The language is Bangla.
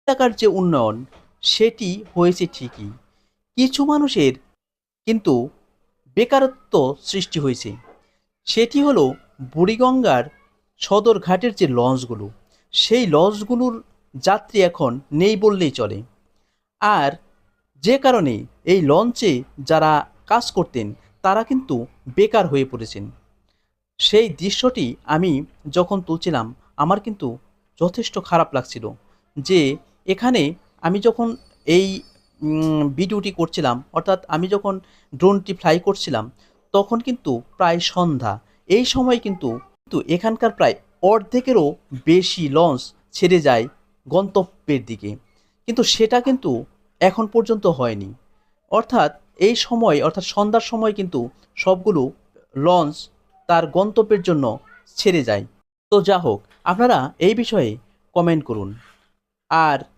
টাকার যে উন্নয়ন সেটি হয়েছে ঠিকই, কিছু মানুষের কিন্তু বেকারত্ব সৃষ্টি হয়েছে। সেটি হলো বুড়িগঙ্গার সদরঘাটের যে লঞ্চগুলো, সেই লঞ্চগুলোর যাত্রী এখন নেই বললেই চলে। আর যে কারণে এই লঞ্চে যারা কাজ করতেন তারা কিন্তু বেকার হয়ে পড়েছেন। সেই দৃশ্যটি আমি যখন তুলছিলাম আমার কিন্তু যথেষ্ট খারাপ লাগছিল যে এখানে আমি যখন এই ভিডিওটি করছিলাম, অর্থাৎ আমি যখন ড্রোনটি ফ্লাই করছিলাম তখন কিন্তু প্রায় সন্ধ্যা। এই সময় কিন্তু কিন্তু এখানকার প্রায় অর্ধেকেরও বেশি লঞ্চ ছেড়ে যায় গন্তব্যের দিকে, কিন্তু সেটা কিন্তু এখন পর্যন্ত হয়নি। অর্থাৎ এই সময়, অর্থাৎ সন্ধ্যার সময় কিন্তু সবগুলো লঞ্চ তার গন্তব্যের জন্য ছেড়ে যায়। তো যা হোক, আপনারা এই বিষয়ে কমেন্ট করুন। আর